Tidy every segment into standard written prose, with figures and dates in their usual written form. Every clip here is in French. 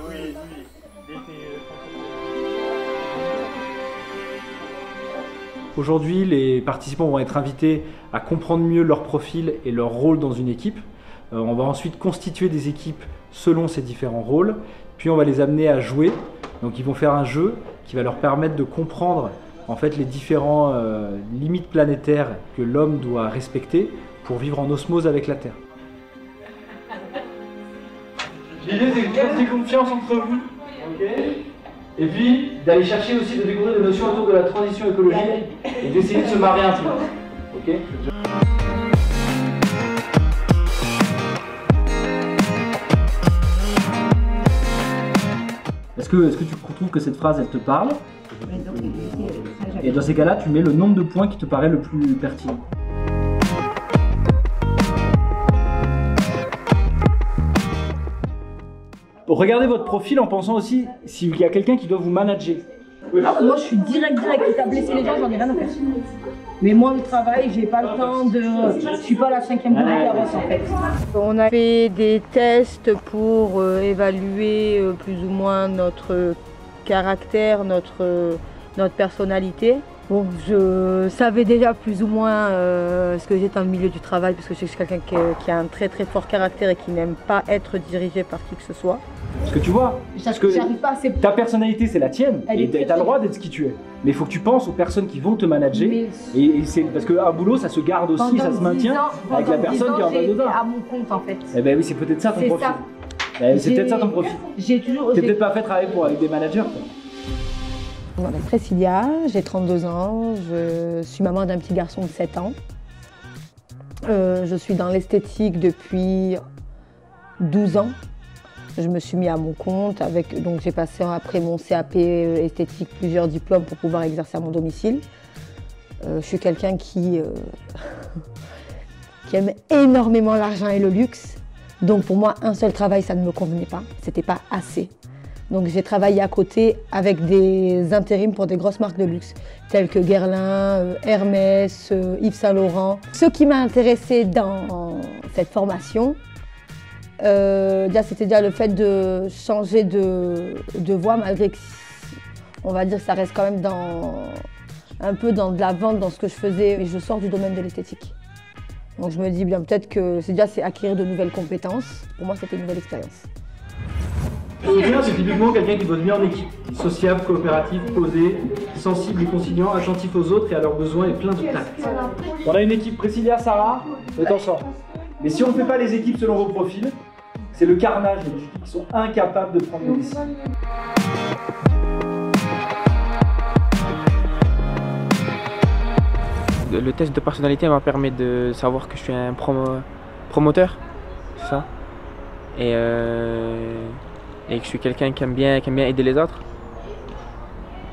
Oui. Aujourd'hui, les participants vont être invités à comprendre mieux leur profil et leur rôle dans une équipe. On va ensuite constituer des équipes selon ces différents rôles, puis on va les amener à jouer. Donc ils vont faire un jeu qui va leur permettre de comprendre en fait les différentes limites planétaires que l'homme doit respecter pour vivre en osmose avec la Terre. L'idée c'est de garder confiance entre vous, okay, et puis d'aller chercher aussi de découvrir des notions autour de la transition écologique et d'essayer de se marier un peu. Okay. Est-ce que tu trouves que cette phrase elle te parle? Et dans ces cas-là, tu mets le nombre de points qui te paraît le plus pertinent. Regardez votre profil en pensant aussi s'il y a quelqu'un qui doit vous manager. Ah, moi je suis direct, t'as blessé les gens, j'en ai rien à faire. Mais moi le travail, j'ai pas le temps de... Je suis pas la 5e roue de carrosse en fait. On a fait des tests pour évaluer plus ou moins notre caractère, notre personnalité. Bon, je savais déjà plus ou moins ce que j'étais dans le milieu du travail parce que je suis quelqu'un qui a un très fort caractère et qui n'aime pas être dirigé par qui que ce soit. Parce que tu vois, ta personnalité c'est la tienne et tu as le droit d'être ce qui tu es. Mais il faut que tu penses aux personnes qui vont te manager. Et c'est parce qu'un boulot ça se garde aussi, ça se maintient avec la personne qui est en face de toi. À mon compte en fait. Eh ben oui, c'est peut-être ça ton profil. C'est peut-être ça ton profil. T'es peut-être pas fait travailler avec des managers. Je m'appelle Priscilla, j'ai 32 ans, je suis maman d'un petit garçon de 7 ans. Je suis dans l'esthétique depuis 12 ans. Je me suis mis à mon compte, donc j'ai passé après mon CAP esthétique plusieurs diplômes pour pouvoir exercer à mon domicile. Je suis quelqu'un qui aime énormément l'argent et le luxe. Donc pour moi, un seul travail, ça ne me convenait pas, c'était pas assez. Donc j'ai travaillé à côté avec des intérims pour des grosses marques de luxe, telles que Guerlain, Hermès, Yves Saint Laurent. Ce qui m'a intéressé dans cette formation, c'était déjà le fait de changer de voie, malgré que, on va dire, ça reste quand même un peu dans de la vente, dans ce que je faisais, mais je sors du domaine de l'esthétique. Donc je me dis bien peut-être que c'est acquérir de nouvelles compétences. Pour moi, c'était une nouvelle expérience. Audrien, c'est typiquement quelqu'un qui bosse bien en équipe, sociable, coopératif, posé, sensible et conciliant, attentif aux autres et à leurs besoins et plein de tact. On a une équipe, Priscilla, Sarah, on est ensemble. Mais si on ne fait pas les équipes selon vos profils, c'est le carnage, des équipes qui sont incapables de prendre des décisions. Le test de personnalité m'a permis de savoir que je suis un promoteur, c'est ça, et que je suis quelqu'un qui aime bien aider les autres.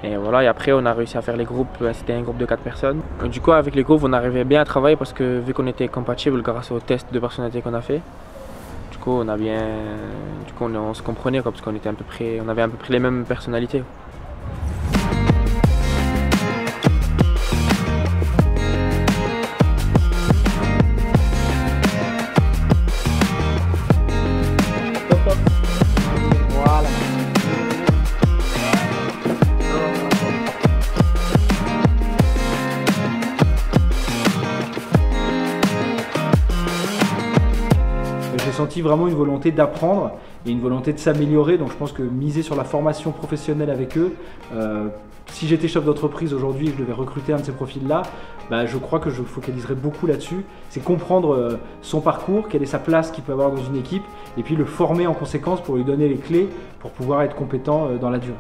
Et voilà, et après on a réussi à faire les groupes, c'était un groupe de 4 personnes. Et du coup avec les groupes on arrivait bien à travailler parce que vu qu'on était compatibles grâce au test de personnalité qu'on a fait, du coup on se comprenait quoi, parce qu'on était on avait à peu près les mêmes personnalités. J'ai senti vraiment une volonté d'apprendre et une volonté de s'améliorer, donc je pense que miser sur la formation professionnelle avec eux, si j'étais chef d'entreprise aujourd'hui et que je devais recruter un de ces profils-là, je crois que je focaliserais beaucoup là-dessus. C'est comprendre son parcours, quelle est sa place qu'il peut avoir dans une équipe, et puis le former en conséquence pour lui donner les clés pour pouvoir être compétent dans la durée.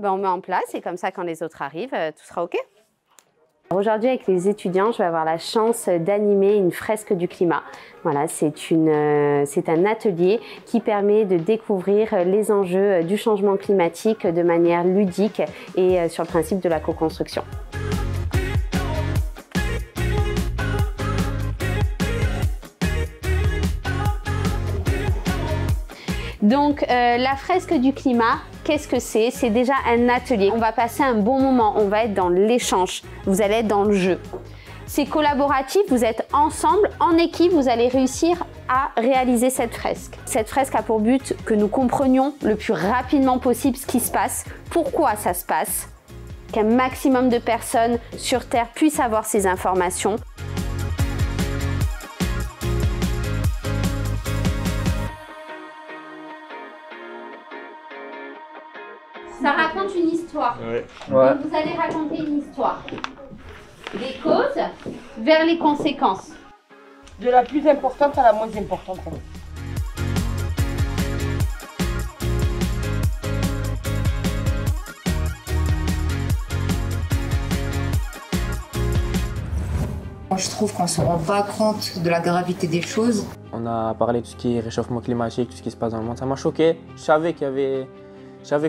On met en place et comme ça quand les autres arrivent, tout sera OK. Aujourd'hui, avec les étudiants, je vais avoir la chance d'animer une fresque du climat. Voilà, c'est un atelier qui permet de découvrir les enjeux du changement climatique de manière ludique et sur le principe de la co-construction. Donc, la fresque du climat, qu'est-ce que c'est? C'est déjà un atelier. On va passer un bon moment, on va être dans l'échange, vous allez être dans le jeu. C'est collaboratif, vous êtes ensemble, en équipe, vous allez réussir à réaliser cette fresque. Cette fresque a pour but que nous comprenions le plus rapidement possible ce qui se passe, pourquoi ça se passe, qu'un maximum de personnes sur Terre puissent avoir ces informations. Ça raconte une histoire. Ouais. Donc vous allez raconter une histoire. Des causes vers les conséquences. De la plus importante à la moins importante. Je trouve qu'on ne se rend pas compte de la gravité des choses. On a parlé de tout ce qui est réchauffement climatique, tout ce qui se passe dans le monde. Ça m'a choqué. Je savais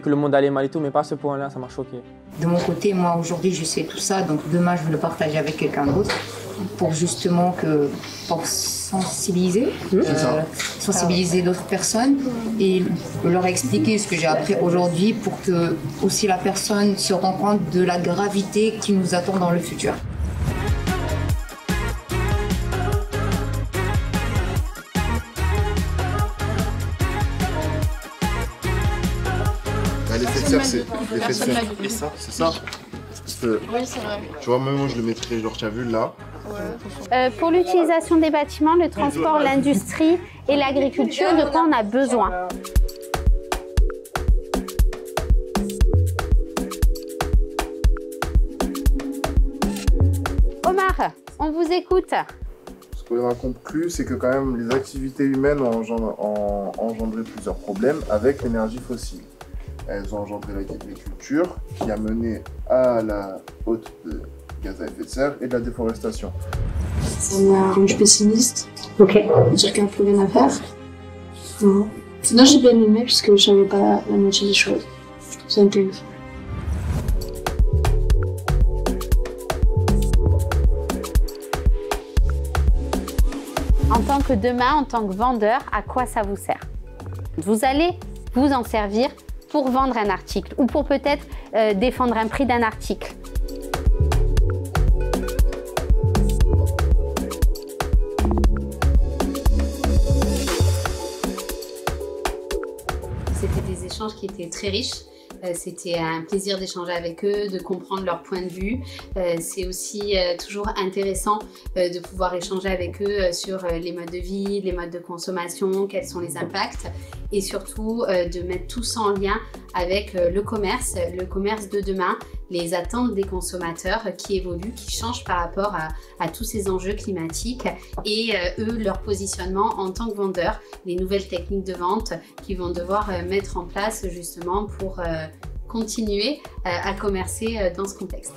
que le monde allait mal et tout, mais pas à ce point-là, ça m'a choqué. De mon côté, moi aujourd'hui je sais tout ça, donc demain je veux le partager avec quelqu'un d'autre pour justement pour sensibiliser, sensibiliser d'autres personnes et leur expliquer ce que j'ai appris aujourd'hui pour que aussi la personne se rende compte de la gravité qui nous attend dans le futur. L'effet de serre, c'est l'effet de serre. C'est ça. Parce que, Oui, c'est vrai. tu vois, même moi je le mettrais, genre, tu as vu là. Pour l'utilisation des bâtiments, le transport, l'industrie et l'agriculture, de quoi on a besoin? Omar, on vous écoute. Ce qu'on a conclu, c'est que quand même les activités humaines ont engendré plusieurs problèmes avec l'énergie fossile. Elles ont engendré l'agriculture qui a mené à la haute de gaz à effet de serre et de la déforestation. Ça m'a rendu pessimiste. Ok. Dire qu'il n'y a plus rien à faire. Non. Sinon, j'ai bien aimé puisque je savais pas la moitié des choses. Je trouve ça intéressant. En tant que demain, en tant que vendeur, à quoi ça vous sert? Vous allez vous en servir pour vendre un article ou pour peut-être défendre un prix d'un article. C'était des échanges qui étaient très riches. C'était un plaisir d'échanger avec eux, de comprendre leur point de vue. C'est aussi toujours intéressant de pouvoir échanger avec eux sur les modes de vie, les modes de consommation, quels sont les impacts et surtout de mettre tout ça en lien avec le commerce de demain, les attentes des consommateurs qui évoluent, qui changent par rapport à tous ces enjeux climatiques et eux, leur positionnement en tant que vendeurs, les nouvelles techniques de vente qu'ils vont devoir mettre en place justement pour continuer à commercer dans ce contexte.